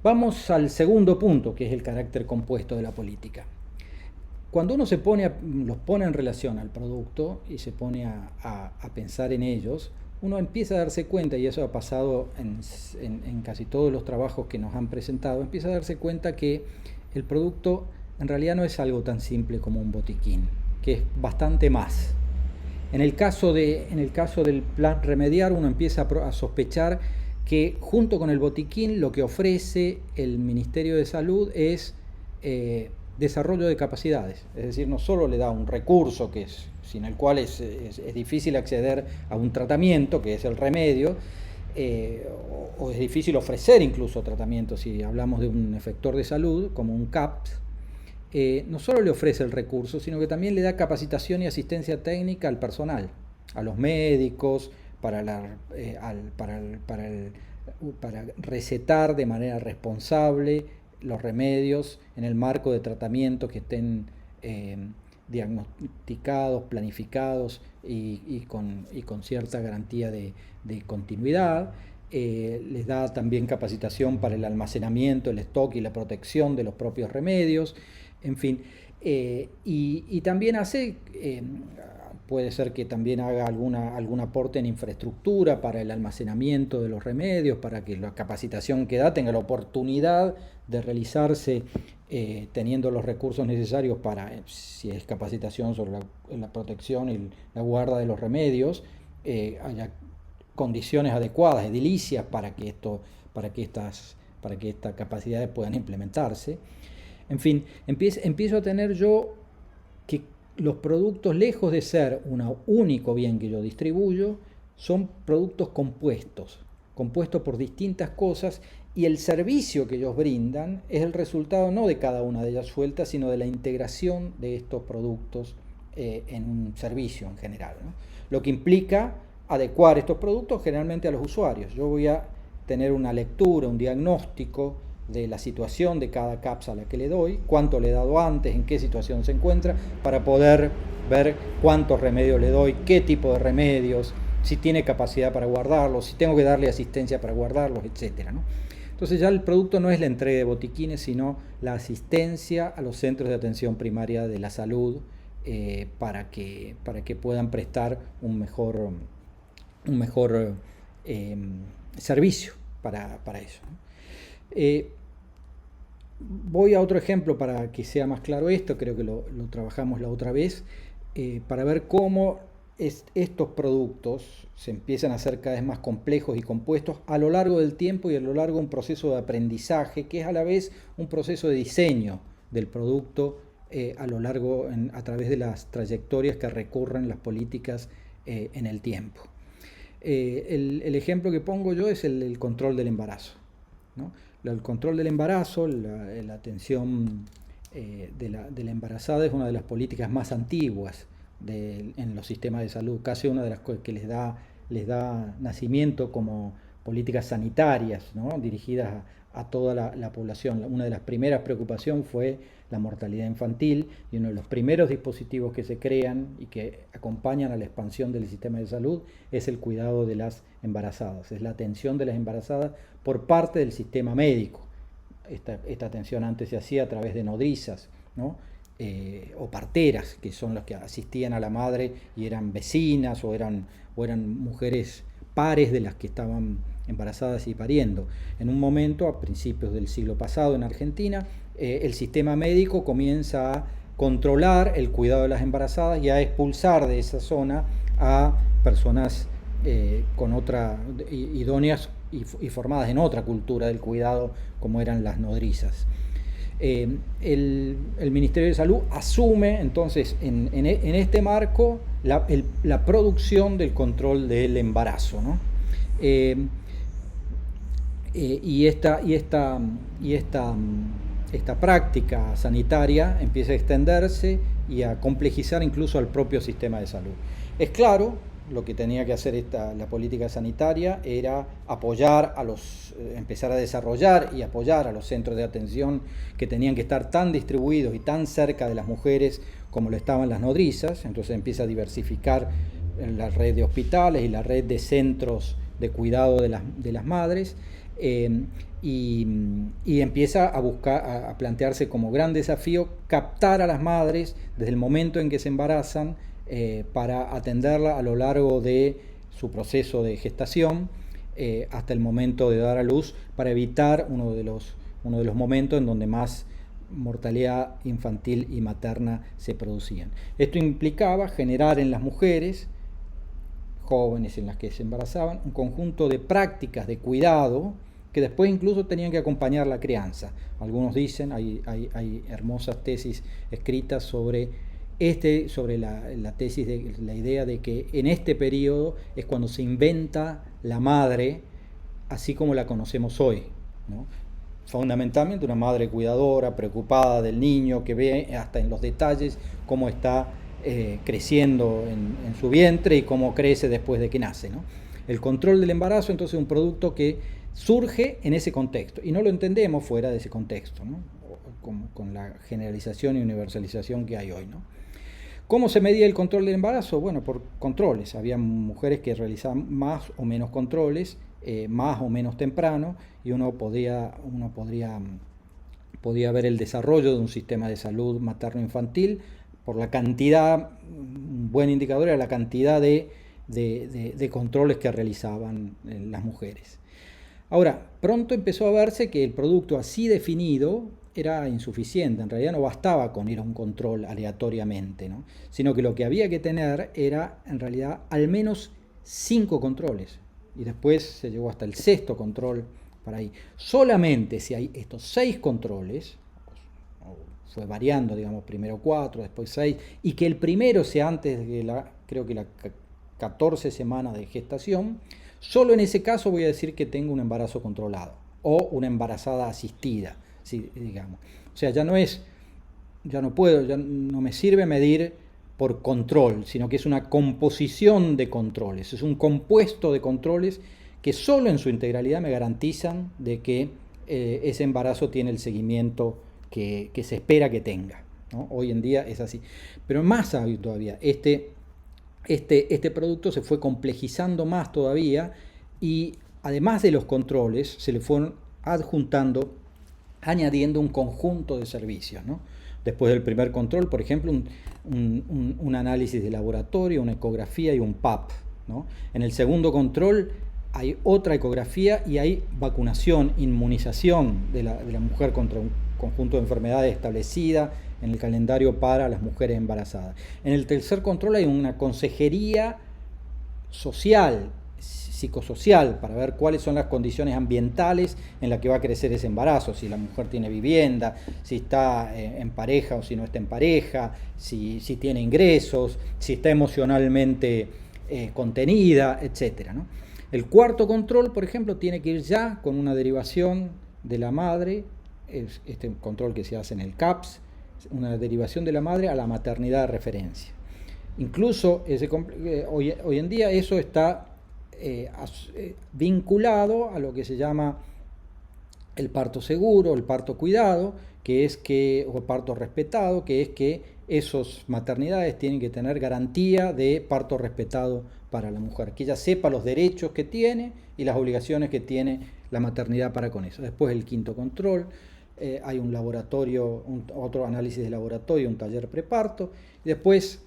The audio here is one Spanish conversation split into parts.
Vamos al segundo punto, que es el carácter compuesto de la política. Cuando uno los pone en relación al producto y se pone a pensar en ellos, uno empieza a darse cuenta, y eso ha pasado en casi todos los trabajos que nos han presentado, empieza a darse cuenta que el producto en realidad no es algo tan simple como un botiquín, que es bastante más. En el caso del plan Remediar, uno empieza a sospechar que junto con el botiquín lo que ofrece el Ministerio de Salud es desarrollo de capacidades. Es decir, no solo le da un recurso sin el cual es difícil acceder a un tratamiento, que es el remedio, o es difícil ofrecer incluso tratamiento si hablamos de un efector de salud, como un CAPS. No solo le ofrece el recurso, sino que también le da capacitación y asistencia técnica al personal, a los médicos, para recetar de manera responsable los remedios en el marco de tratamientos que estén diagnosticados, planificados y con cierta garantía de continuidad. Les da también capacitación para el almacenamiento, el stock y la protección de los propios remedios, en fin, y también puede ser que también haga algún aporte en infraestructura para el almacenamiento de los remedios, para que la capacitación que da tenga la oportunidad de realizarse teniendo los recursos necesarios para, si es capacitación sobre la protección y la guarda de los remedios, haya condiciones adecuadas, edilicias, para que estas capacidades puedan implementarse. En fin, empiezo a tener yo que los productos, lejos de ser un único bien que yo distribuyo, son productos compuestos por distintas cosas, y el servicio que ellos brindan es el resultado no de cada una de ellas sueltas, sino de la integración de estos productos en un servicio en general, ¿no? Lo que implica adecuar estos productos generalmente a los usuarios. Yo voy a tener una lectura, un diagnóstico de la situación de cada CAPS a la que le doy, cuánto le he dado antes, en qué situación se encuentra, para poder ver cuántos remedios le doy, qué tipo de remedios, si tiene capacidad para guardarlos, si tengo que darle asistencia para guardarlos, etc., ¿no? Entonces ya el producto no es la entrega de botiquines, sino la asistencia a los centros de atención primaria de la salud para que puedan prestar un mejor servicio para eso, ¿no? Voy a otro ejemplo para que sea más claro esto, creo que lo trabajamos la otra vez, para ver cómo estos productos se empiezan a hacer cada vez más complejos y compuestos a lo largo del tiempo y a lo largo de un proceso de aprendizaje, que es a la vez un proceso de diseño del producto a través de las trayectorias que recorren las políticas en el tiempo. El ejemplo que pongo yo es el control del embarazo, ¿no? El control del embarazo, la atención de la embarazada es una de las políticas más antiguas en los sistemas de salud, casi una de las que les da nacimiento como políticas sanitarias, ¿no? Dirigidas a toda la población. Una de las primeras preocupaciones fue la mortalidad infantil, y uno de los primeros dispositivos que se crean y que acompañan a la expansión del sistema de salud es el cuidado de las embarazadas, es la atención de las embarazadas por parte del sistema médico. Esta atención antes se hacía a través de nodrizas, ¿no? O parteras, que son las que asistían a la madre y eran vecinas o eran mujeres pares de las que estaban embarazadas y pariendo. En un momento, a principios del siglo pasado en Argentina, el sistema médico comienza a controlar el cuidado de las embarazadas y a expulsar de esa zona a personas idóneas y formadas en otra cultura del cuidado, como eran las nodrizas. El Ministerio de Salud asume entonces en este marco la producción del control del embarazo, ¿no? Esta práctica sanitaria empieza a extenderse y a complejizar incluso al propio sistema de salud. Es claro, lo que tenía que hacer la política sanitaria era empezar a desarrollar y apoyar a los centros de atención que tenían que estar tan distribuidos y tan cerca de las mujeres como lo estaban las nodrizas. Entonces empieza a diversificar la red de hospitales y la red de centros de cuidado de las madres, y empieza a buscar, a plantearse como gran desafío captar a las madres desde el momento en que se embarazan para atenderla a lo largo de su proceso de gestación hasta el momento de dar a luz, para evitar uno de los momentos en donde más mortalidad infantil y materna se producían. Esto implicaba generar en las mujeres jóvenes en las que se embarazaban un conjunto de prácticas de cuidado que después incluso tenían que acompañar la crianza. Algunos dicen, hay hermosas tesis escritas sobre la tesis de la idea de que en este periodo es cuando se inventa la madre así como la conocemos hoy, ¿no? Fundamentalmente una madre cuidadora, preocupada del niño, que ve hasta en los detalles cómo está creciendo en su vientre y cómo crece después de que nace, ¿no? El control del embarazo entonces es un producto que surge en ese contexto y no lo entendemos fuera de ese contexto, ¿no? Con la generalización y universalización que hay hoy, ¿no? ¿Cómo se medía el control del embarazo? Bueno, por controles. Había mujeres que realizaban más o menos controles, más o menos temprano, y uno podía ver el desarrollo de un sistema de salud materno-infantil por la cantidad, un buen indicador era la cantidad de controles que realizaban las mujeres. Ahora, pronto empezó a verse que el producto así definido era insuficiente, en realidad no bastaba con ir a un control aleatoriamente, ¿no? Sino que lo que había que tener era, en realidad, al menos 5 controles, y después se llegó hasta el 6º control para ahí. Solamente si hay estos 6 controles, fue variando, digamos, primero 4, después 6, y que el primero sea antes de creo que la 14 semanas de gestación, solo en ese caso voy a decir que tengo un embarazo controlado o una embarazada asistida, ¿sí? Digamos. O sea, ya no me sirve medir por control, sino que es una composición de controles, es un compuesto de controles que solo en su integralidad me garantizan de que ese embarazo tiene el seguimiento que se espera que tenga, ¿no? Hoy en día es así. Pero más todavía, este producto se fue complejizando más todavía, y además de los controles se le fueron añadiendo un conjunto de servicios, ¿no? Después del primer control, por ejemplo, un análisis de laboratorio, una ecografía y un PAP, ¿no? En el segundo control hay otra ecografía y hay vacunación, inmunización de la mujer contra un conjunto de enfermedades establecida en el calendario para las mujeres embarazadas. En el tercer control hay una consejería social, psicosocial, para ver cuáles son las condiciones ambientales en las que va a crecer ese embarazo, si la mujer tiene vivienda, si está en pareja o si no está en pareja, si tiene ingresos, si está emocionalmente contenida, etc., ¿no? El cuarto control, por ejemplo, tiene que ir ya con una derivación de la madre, este control que se hace en el CAPS, una derivación de la madre a la maternidad de referencia. Incluso hoy en día eso está vinculado a lo que se llama el parto seguro, el parto cuidado, o el parto respetado, que es que esas maternidades tienen que tener garantía de parto respetado para la mujer, que ella sepa los derechos que tiene y las obligaciones que tiene la maternidad para con eso. Después el quinto control, hay un laboratorio, otro análisis de laboratorio, un taller preparto, y después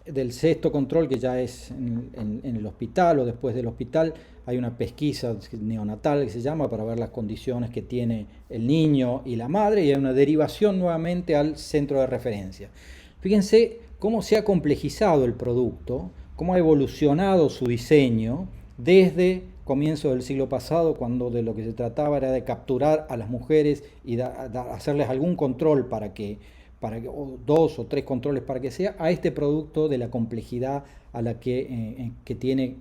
del sexto control, que ya es en el hospital, o después del hospital hay una pesquisa neonatal que se llama, para ver las condiciones que tiene el niño y la madre, y hay una derivación nuevamente al centro de referencia. Fíjense cómo se ha complejizado el producto, cómo ha evolucionado su diseño desde comienzo del siglo pasado, cuando de lo que se trataba era de capturar a las mujeres y hacerles algún control o 2 o 3 controles para que sea, a este producto de la complejidad a la que tiene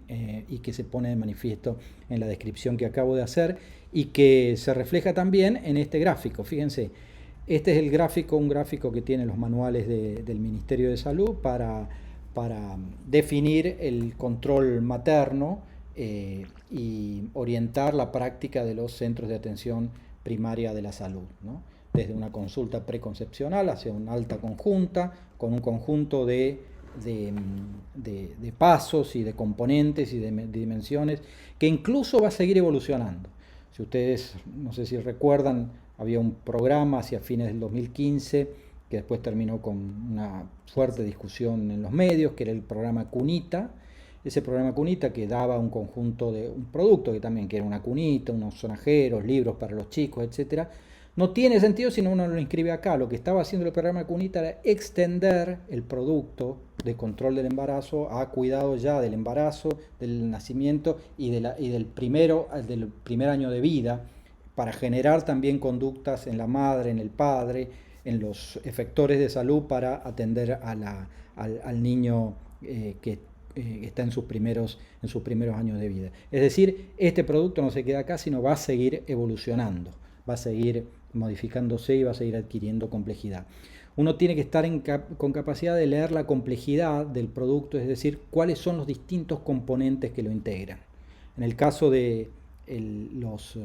y que se pone de manifiesto en la descripción que acabo de hacer, y que se refleja también en este gráfico. Fíjense, este es un gráfico que tienen los manuales del Ministerio de Salud para definir el control materno y orientar la práctica de los centros de atención primaria de la salud, ¿no? Desde una consulta preconcepcional hacia una alta conjunta, con un conjunto de pasos y de componentes y de dimensiones que incluso va a seguir evolucionando. Si ustedes, no sé si recuerdan, había un programa hacia fines del 2015 que después terminó con una fuerte discusión en los medios, que era el programa Cunita. Ese programa Cunita que daba un conjunto de un producto que también, que era una cunita, unos sonajeros, libros para los chicos, etcétera. No tiene sentido si no uno lo inscribe acá. Lo que estaba haciendo el programa Cunita era extender el producto de control del embarazo a cuidado ya del embarazo, del nacimiento y del primer año de vida, para generar también conductas en la madre, en el padre, en los efectores de salud para atender al niño que está en sus primeros años de vida. Es decir, este producto no se queda acá, sino va a seguir evolucionando, va a seguir modificándose y va a seguir adquiriendo complejidad. Uno tiene que estar con capacidad de leer la complejidad del producto, es decir, cuáles son los distintos componentes que lo integran. En el caso de los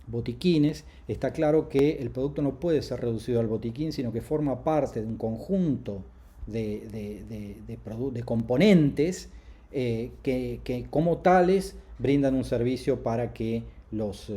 botiquines, está claro que el producto no puede ser reducido al botiquín, sino que forma parte de un conjunto de componentes que como tales brindan un servicio para que los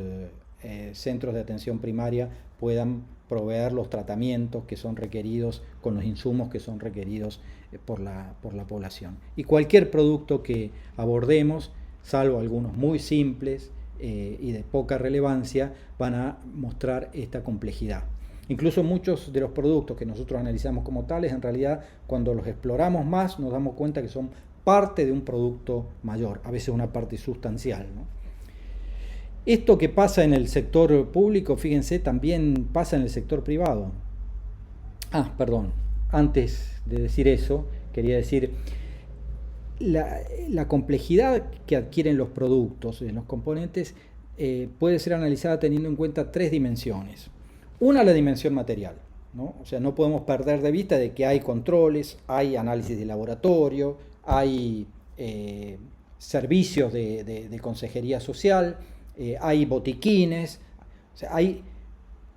centros de atención primaria puedan proveer los tratamientos que son requeridos con los insumos que son requeridos por la población. Y cualquier producto que abordemos, salvo algunos muy simples y de poca relevancia, van a mostrar esta complejidad. Incluso muchos de los productos que nosotros analizamos como tales, en realidad, cuando los exploramos más, nos damos cuenta que son parte de un producto mayor, a veces una parte sustancial, ¿no? Esto que pasa en el sector público, fíjense, también pasa en el sector privado. Perdón, antes de decir eso, quería decir, la complejidad que adquieren los productos, los componentes, puede ser analizada teniendo en cuenta tres dimensiones. Una, la dimensión material, ¿no? O sea, no podemos perder de vista de que hay controles, hay análisis de laboratorio, hay servicios de consejería social, hay botiquines, o sea, hay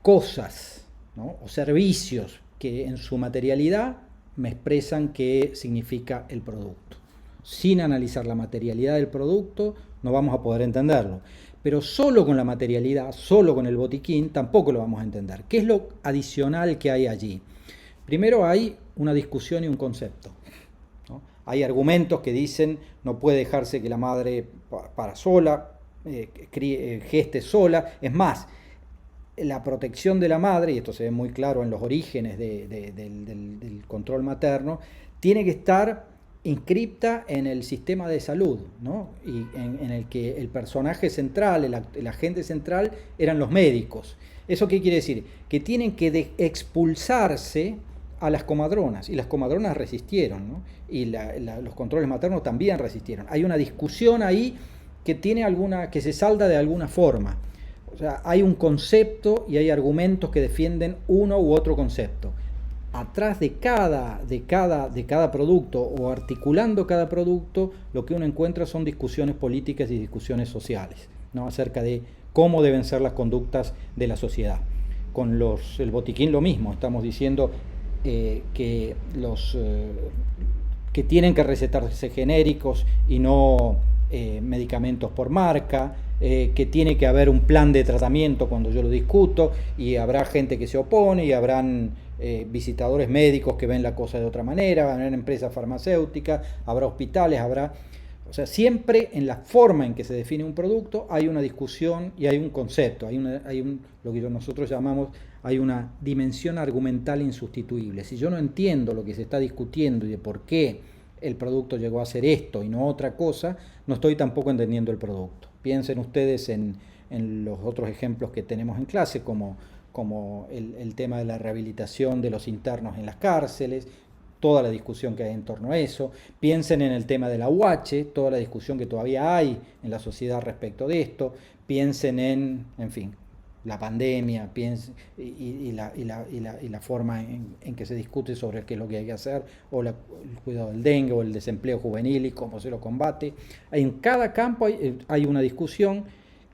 cosas, ¿no? O servicios que en su materialidad me expresan qué significa el producto. Sin analizar la materialidad del producto no vamos a poder entenderlo. Pero solo con la materialidad, solo con el botiquín, tampoco lo vamos a entender. ¿Qué es lo adicional que hay allí? Primero hay una discusión y un concepto, ¿no? Hay argumentos que dicen no puede dejarse que la madre para sola, geste sola. Es más, la protección de la madre, y esto se ve muy claro en los orígenes del control materno, tiene que estar inscripta en el sistema de salud, ¿no? Y en el que el personaje central, el agente central, eran los médicos. ¿Eso qué quiere decir? Que tienen que expulsarse a las comadronas, y las comadronas resistieron, ¿no? Y los controles maternos también resistieron. Hay una discusión ahí que se salda de alguna forma. O sea, hay un concepto y hay argumentos que defienden uno u otro concepto. Atrás de cada producto o articulando cada producto, lo que uno encuentra son discusiones políticas y discusiones sociales, ¿no? Acerca de cómo deben ser las conductas de la sociedad. Con el botiquín lo mismo, estamos diciendo que tienen que recetarse genéricos y no medicamentos por marca, que tiene que haber un plan de tratamiento cuando yo lo discuto, y habrá gente que se opone y habrán visitadores médicos que ven la cosa de otra manera, van a haber empresas farmacéuticas, habrá hospitales, o sea, siempre en la forma en que se define un producto hay una discusión y hay un concepto, lo que nosotros llamamos, hay una dimensión argumental insustituible. Si yo no entiendo lo que se está discutiendo y de por qué el producto llegó a ser esto y no otra cosa, no estoy tampoco entendiendo el producto. Piensen ustedes en los otros ejemplos que tenemos en clase, como el tema de la rehabilitación de los internos en las cárceles, toda la discusión que hay en torno a eso. Piensen en el tema de la UH, toda la discusión que todavía hay en la sociedad respecto de esto. Piensen en fin, la pandemia, y la forma en que se discute sobre qué es lo que hay que hacer, o el cuidado del dengue, o el desempleo juvenil y cómo se lo combate. En cada campo hay una discusión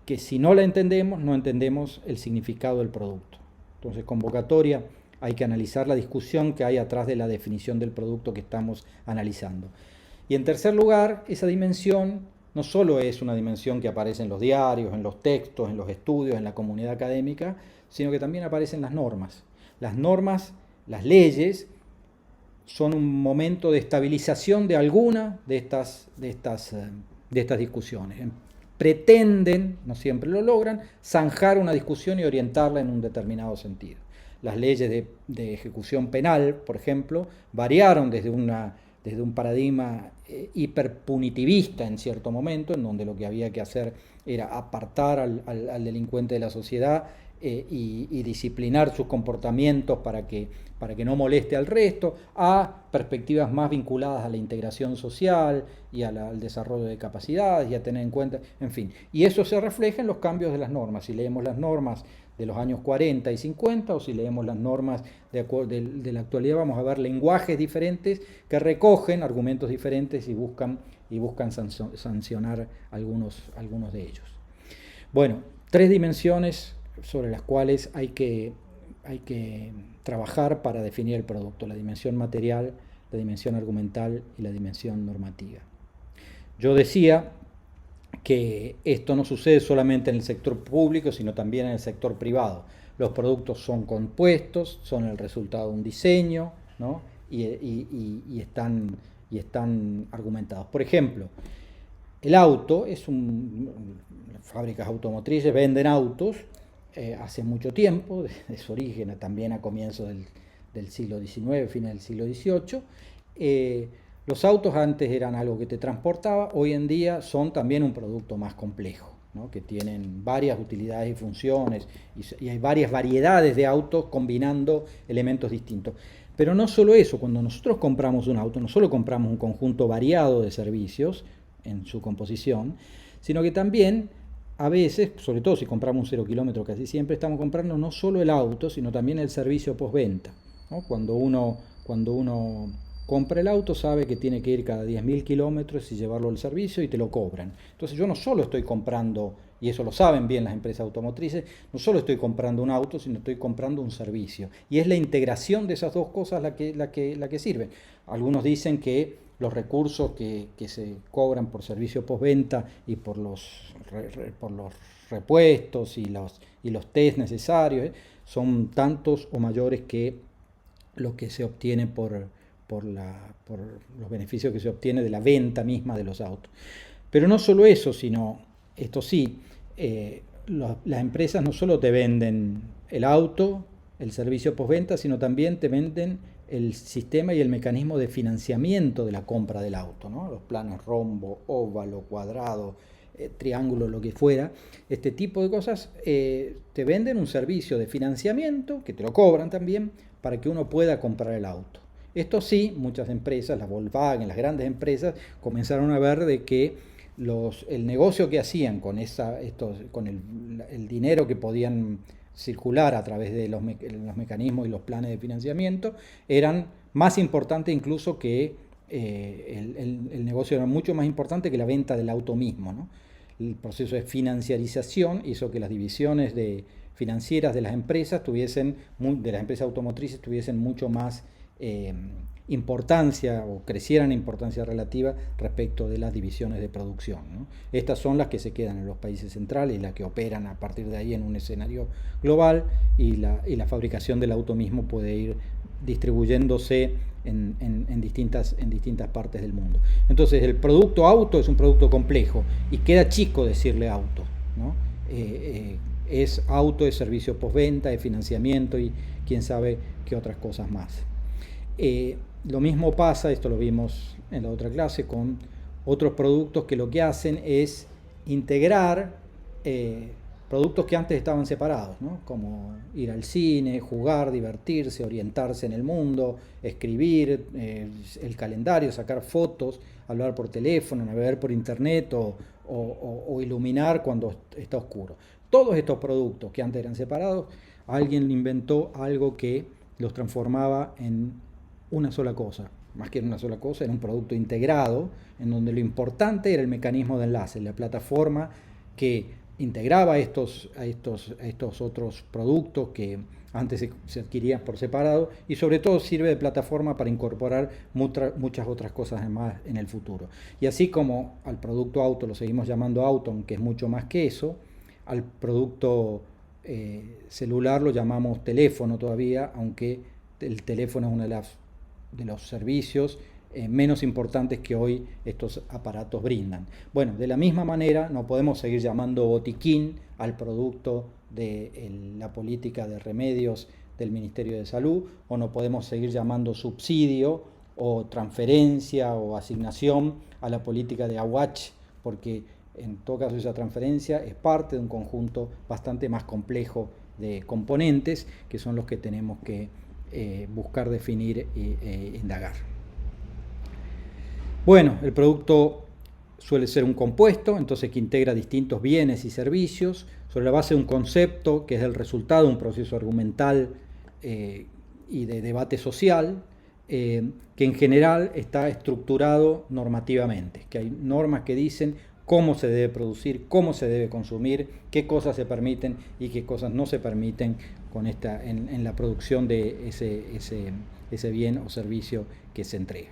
que, si no la entendemos, no entendemos el significado del producto. Entonces, convocatoria, hay que analizar la discusión que hay atrás de la definición del producto que estamos analizando. Y en tercer lugar, esa dimensión no solo es una dimensión que aparece en los diarios, en los textos, en los estudios, en la comunidad académica, sino que también aparecen las normas. Las normas, las leyes, son un momento de estabilización de alguna de estas discusiones. Pretenden, no siempre lo logran, zanjar una discusión y orientarla en un determinado sentido. Las leyes de ejecución penal, por ejemplo, variaron desde un paradigma hiperpunitivista en cierto momento, en donde lo que había que hacer era apartar al delincuente de la sociedad y disciplinar sus comportamientos para que no moleste al resto, a perspectivas más vinculadas a la integración social y al desarrollo de capacidades y a tener en cuenta, en fin. Y eso se refleja en los cambios de las normas. Si leemos las normas de los años 40 y 50 o si leemos las normas de la actualidad, vamos a ver lenguajes diferentes que recogen argumentos diferentes y buscan sancionar algunos de ellos. Bueno, 3 dimensiones sobre las cuales hay que trabajar para definir el producto: la dimensión material, la dimensión argumental y la dimensión normativa. Yo decía que esto no sucede solamente en el sector público, sino también en el sector privado. Los productos son compuestos, son el resultado de un diseño, ¿no? y están argumentados. Por ejemplo, el auto las fábricas automotrices venden autos hace mucho tiempo, de su origen también a comienzos del siglo XIX, fines del siglo XVIII. Los autos antes eran algo que te transportaba, hoy en día son también un producto más complejo, ¿no? Que tienen varias utilidades y funciones, y hay varias variedades de autos combinando elementos distintos. Pero no solo eso, cuando nosotros compramos un auto, no solo compramos un conjunto variado de servicios en su composición, sino que también a veces, sobre todo si compramos un 0 kilómetro, casi siempre estamos comprando no solo el auto, sino también el servicio postventa, ¿no? Cuando uno compra el auto, sabe que tiene que ir cada 10.000 kilómetros y llevarlo al servicio y te lo cobran. Entonces yo no solo estoy comprando, y eso lo saben bien las empresas automotrices, no solo estoy comprando un auto, sino estoy comprando un servicio. Y es la integración de esas dos cosas la que sirve. Algunos dicen que los recursos que se cobran por servicio postventa y por los repuestos y los test necesarios son tantos o mayores que lo que se obtiene por los beneficios que se obtiene de la venta misma de los autos. Pero no solo eso, sino, esto sí, las empresas no solo te venden el auto, el servicio postventa, sino también te venden el sistema y el mecanismo de financiamiento de la compra del auto, ¿no? Los planes rombo, óvalo, cuadrado, triángulo, lo que fuera. Este tipo de cosas te venden un servicio de financiamiento, que te lo cobran también, para que uno pueda comprar el auto. Esto sí, muchas empresas, las Volkswagen, las grandes empresas, comenzaron a ver de que el negocio que hacían con el dinero que podían circular a través de los mecanismos y los planes de financiamiento eran más importantes incluso que el negocio era mucho más importante que la venta del auto mismo, ¿no? El proceso de financiarización hizo que las divisiones financieras de las empresas automotrices tuviesen mucho más importancia o crecieran en importancia relativa respecto de las divisiones de producción, ¿no? Estas son las que se quedan en los países centrales y las que operan a partir de ahí en un escenario global, y la fabricación del auto mismo puede ir distribuyéndose en distintas partes del mundo. Entonces el producto auto es un producto complejo y queda chico decirle auto, ¿no? Es auto, es servicio postventa, es financiamiento y quién sabe qué otras cosas más. Lo mismo pasa, esto lo vimos en la otra clase, con otros productos que lo que hacen es integrar productos que antes estaban separados, ¿no? Como ir al cine, jugar, divertirse, orientarse en el mundo, escribir, el calendario, sacar fotos, hablar por teléfono, navegar por internet o iluminar cuando está oscuro. Todos estos productos que antes eran separados, alguien inventó algo que los transformaba en una sola cosa, más que en una sola cosa, en un producto integrado, en donde lo importante era el mecanismo de enlace, la plataforma que integraba a estos otros productos que antes se adquirían por separado, y sobre todo sirve de plataforma para incorporar muchas otras cosas más en el futuro. Y así como al producto auto lo seguimos llamando auto, aunque es mucho más que eso, al producto celular lo llamamos teléfono todavía, aunque el teléfono es uno de los servicios menos importantes que hoy estos aparatos brindan. Bueno, de la misma manera no podemos seguir llamando botiquín al producto de la política de remedios del Ministerio de Salud, o no podemos seguir llamando subsidio o transferencia o asignación a la política de AWACH, porque en todo caso esa transferencia es parte de un conjunto bastante más complejo de componentes que son los que tenemos que buscar definir e indagar. Bueno, el producto suele ser un compuesto, entonces que integra distintos bienes y servicios sobre la base de un concepto que es el resultado de un proceso argumental y de debate social, que en general está estructurado normativamente, que hay normas que dicen cómo se debe producir, cómo se debe consumir, qué cosas se permiten y qué cosas no se permiten en la producción de ese bien o servicio que se entrega.